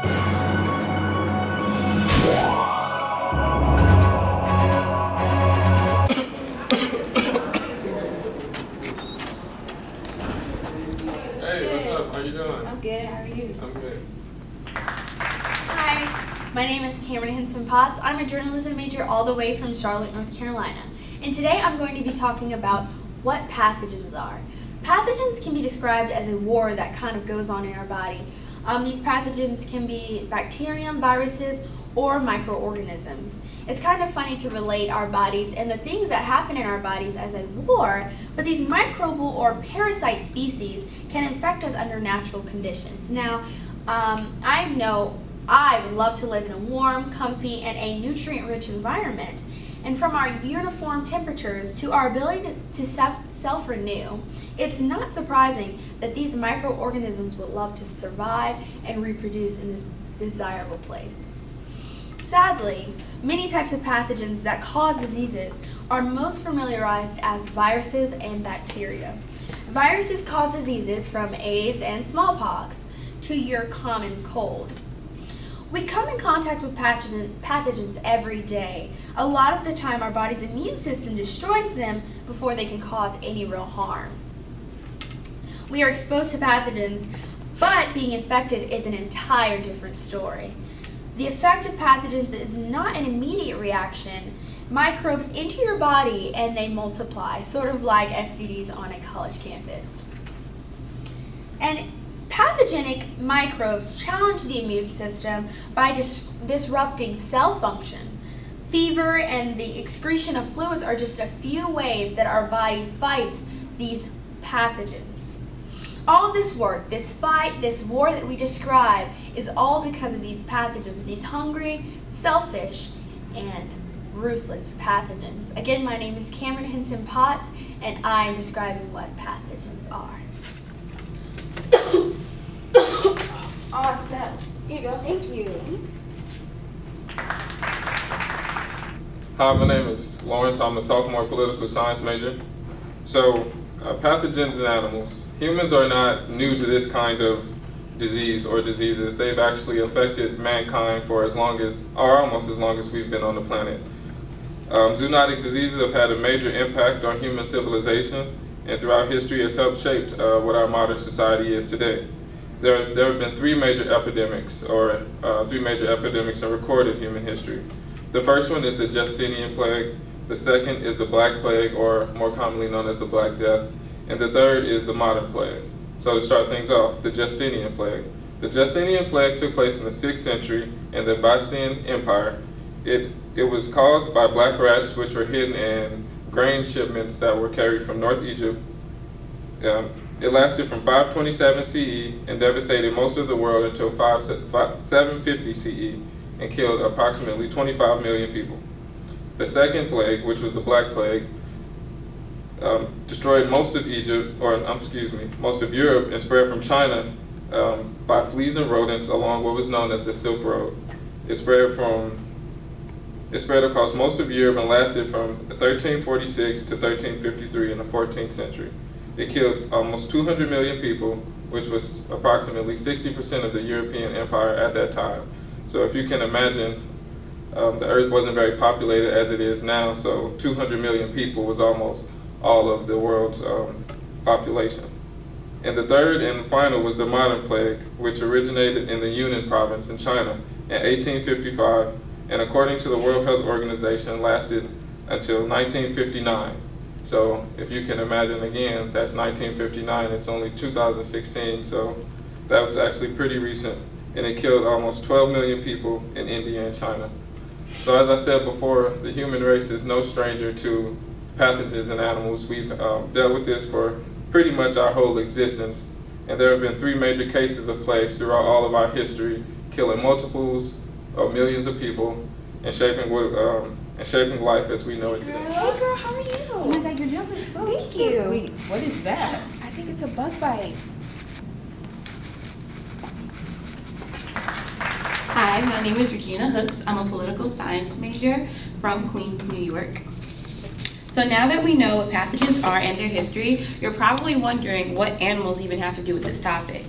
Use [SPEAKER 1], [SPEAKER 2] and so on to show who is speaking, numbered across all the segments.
[SPEAKER 1] Hey, what's up? How you doing?
[SPEAKER 2] I'm good. How are you?
[SPEAKER 1] I'm good.
[SPEAKER 2] Hi, my name is Cameron Henson Potts. I'm a journalism major all the way from Charlotte, North Carolina. And today I'm going to be talking about what pathogens are. Pathogens can be described as a war that kind of goes on in our body. These pathogens can be bacterium, viruses, or microorganisms. It's kind of funny to relate our bodies and the things that happen in our bodies as a war, but these microbial or parasite species can infect us under natural conditions. Now, I know I would love to live in a warm, comfy, and a nutrient-rich environment. And from our uniform temperatures to our ability to self-renew, it's not surprising that these microorganisms would love to survive and reproduce in this desirable place. Sadly, many types of pathogens that cause diseases are most familiarized as viruses and bacteria. Viruses cause diseases from AIDS and smallpox to your common cold. We come in contact with pathogens every day. A lot of the time, our body's immune system destroys them before they can cause any real harm. We are exposed to pathogens, but being infected is an entire different story. The effect of pathogens is not an immediate reaction. Microbes enter your body and they multiply, sort of like STDs on a college campus. And pathogenic microbes challenge the immune system by disrupting cell function. Fever and the excretion of fluids are just a few ways that our body fights these pathogens. All of this work, this fight, this war that we describe is all because of these pathogens, these hungry, selfish, and ruthless pathogens. Again, my name is Cameron Henson Potts, and I am describing what pathogens are. Oh, Steph. Here you go. Thank you.
[SPEAKER 1] Hi, my name is Lawrence. I'm a sophomore political science major. So, pathogens in animals. Humans are not new to this kind of disease or diseases. They've actually affected mankind for as long as, or almost as long as we've been on the planet. Zoonotic diseases have had a major impact on human civilization, and throughout history has helped shape what our modern society is today. There have been three major epidemics in recorded human history. The first one is the Justinian plague. The second is the Black Plague, or more commonly known as the Black Death. And the third is the modern plague. So to start things off, the Justinian plague. The Justinian plague took place in the 6th century in the Byzantine Empire. It was caused by black rats, which were hidden in grain shipments that were carried from North Egypt. It lasted from 527 CE and devastated most of the world until 750 CE and killed approximately 25 million people. The second plague, which was the Black Plague, destroyed most of most of Europe and spread from China by fleas and rodents along what was known as the Silk Road. It spread across most of Europe and lasted from 1346 to 1353 in the 14th century. It killed almost 200 million people, which was approximately 60% of the European empire at that time. So if you can imagine, the earth wasn't very populated as it is now, so 200 million people was almost all of the world's population. And the third and final was the modern plague, which originated in the Yunnan province in China in 1855, and according to the World Health Organization lasted until 1959. So if you can imagine, again, that's 1959, it's only 2016, so that was actually pretty recent, and it killed almost 12 million people in India and China. So as I said before, the human race is no stranger to pathogens in animals. We've dealt with this for pretty much our whole existence, and there have been three major cases of plagues throughout all of our history, killing multiples of millions of people and shaping life as we know it today.
[SPEAKER 2] Hey girl, how are you?
[SPEAKER 3] Oh my God, your nails are so
[SPEAKER 2] Thank
[SPEAKER 3] cute.
[SPEAKER 2] you.
[SPEAKER 3] Wait, what is that?
[SPEAKER 2] I think it's a bug bite.
[SPEAKER 4] Hi, my name is Regina Hooks. I'm a political science major from Queens, New York. So now that we know what pathogens are and their history, you're probably wondering what animals even have to do with this topic.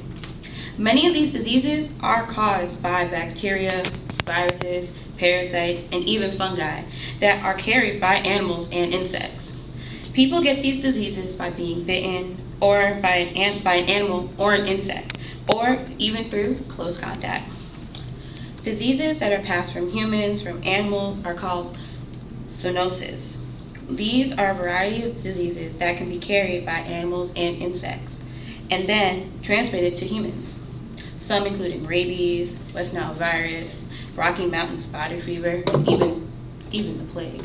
[SPEAKER 4] Many of these diseases are caused by bacteria, viruses, parasites, and even fungi that are carried by animals and insects. People get these diseases by being bitten or by an animal or an insect, or even through close contact. Diseases that are passed from humans, from animals, are called zoonosis. These are a variety of diseases that can be carried by animals and insects, and then transmitted to humans. Some including rabies, West Nile virus, Rocky Mountain spotted fever, even the plague.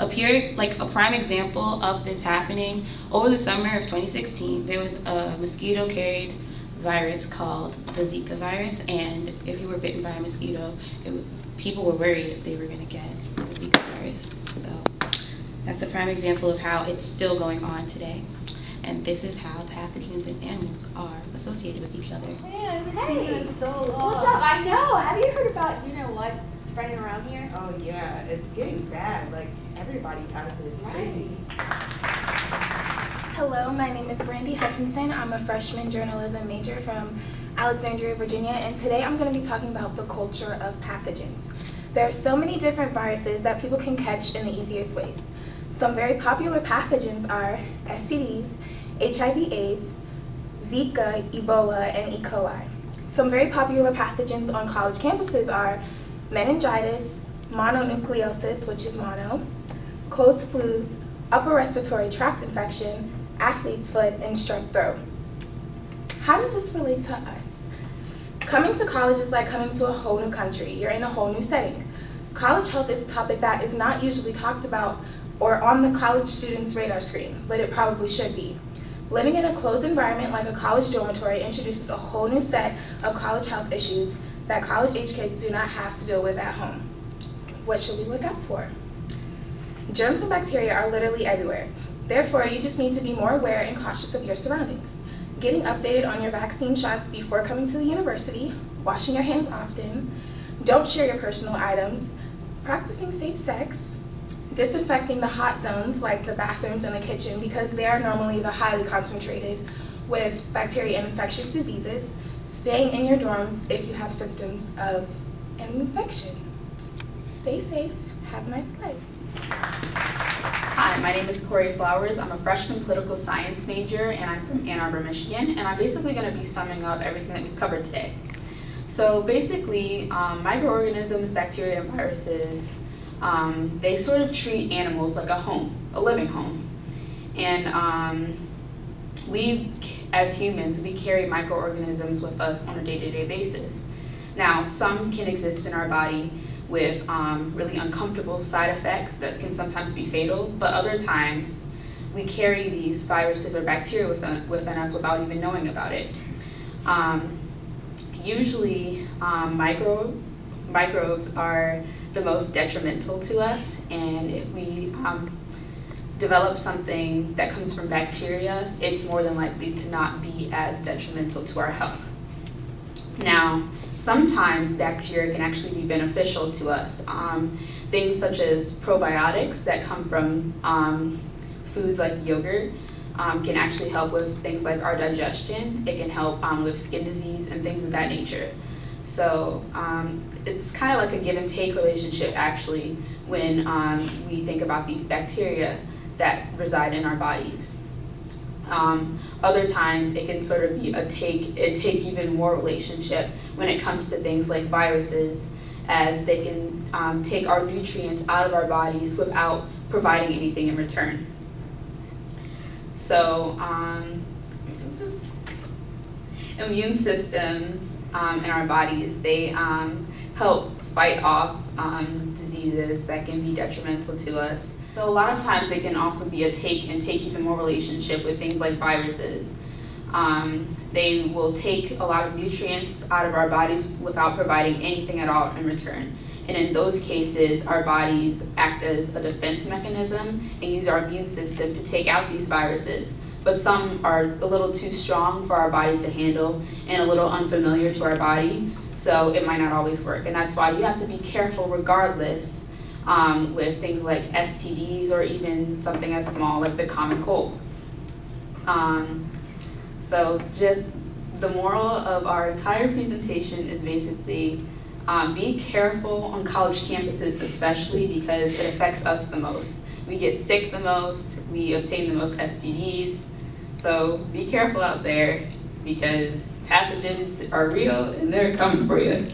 [SPEAKER 4] A prime example of this happening, over the summer of 2016, there was a mosquito-carried virus called the Zika virus, and if you were bitten by a mosquito, people were worried if they were going to get the Zika virus. So that's a prime example of how it's still going on today. And this is how pathogens in animals are associated with each other.
[SPEAKER 3] Man, I haven't
[SPEAKER 2] Hey,
[SPEAKER 3] seen you in so long.
[SPEAKER 2] What's up? I know. Have you heard about what spreading around here?
[SPEAKER 3] Oh yeah, it's getting bad. Like everybody has it. It's crazy.
[SPEAKER 5] Hello, my name is Brandy Hutchinson. I'm a freshman journalism major from Alexandria, Virginia, and today I'm going to be talking about the culture of pathogens. There are so many different viruses that people can catch in the easiest ways. Some very popular pathogens are STDs, HIV/AIDS, Zika, Ebola, and E. coli. Some very popular pathogens on college campuses are meningitis, mononucleosis, which is mono, colds, flus, upper respiratory tract infection, athlete's foot, and strep throat. How does this relate to us? Coming to college is like coming to a whole new country. You're in a whole new setting. College health is a topic that is not usually talked about or on the college student's radar screen, but it probably should be. Living in a closed environment like a college dormitory introduces a whole new set of college health issues that college-age kids do not have to deal with at home. What should we look out for? Germs and bacteria are literally everywhere. Therefore, you just need to be more aware and cautious of your surroundings. Getting updated on your vaccine shots before coming to the university, washing your hands often, don't share your personal items, practicing safe sex, disinfecting the hot zones like the bathrooms and the kitchen because they are normally the highly concentrated with bacteria and infectious diseases, staying in your dorms if you have symptoms of an infection. Stay safe, have a nice life.
[SPEAKER 6] Hi, my name is Corey Flowers. I'm a freshman political science major and I'm from Ann Arbor, Michigan, and I'm basically going to be summing up everything that we've covered today. So basically, microorganisms, bacteria, and viruses, they sort of treat animals like a home, a living home. And we, as humans, we carry microorganisms with us on a day-to-day basis. Now, some can exist in our body with really uncomfortable side effects that can sometimes be fatal, but other times we carry these viruses or bacteria within us without even knowing about it. Usually microbes are the most detrimental to us, and if we develop something that comes from bacteria, it's more than likely to not be as detrimental to our health. Now, sometimes bacteria can actually be beneficial to us. Things such as probiotics that come from foods like yogurt can actually help with things like our digestion. It can help with skin disease and things of that nature. So it's kind of like a give and take relationship actually when we think about these bacteria that reside in our bodies. Other times it can sort of be a take even more relationship when it comes to things like viruses, as they can take our nutrients out of our bodies without providing anything in return. So immune systems in our bodies, they help fight off diseases that can be detrimental to us. So a lot of times it can also be a take even more relationship with things like viruses. They will take a lot of nutrients out of our bodies without providing anything at all in return. And in those cases, our bodies act as a defense mechanism and use our immune system to take out these viruses. But some are a little too strong for our body to handle and a little unfamiliar to our body, so it might not always work. And that's why you have to be careful regardless with things like STDs or even something as small like the common cold. So just the moral of our entire presentation is basically be careful on college campuses, especially because it affects us the most. We get sick the most, we obtain the most STDs. So be careful out there because pathogens are real and they're coming for you.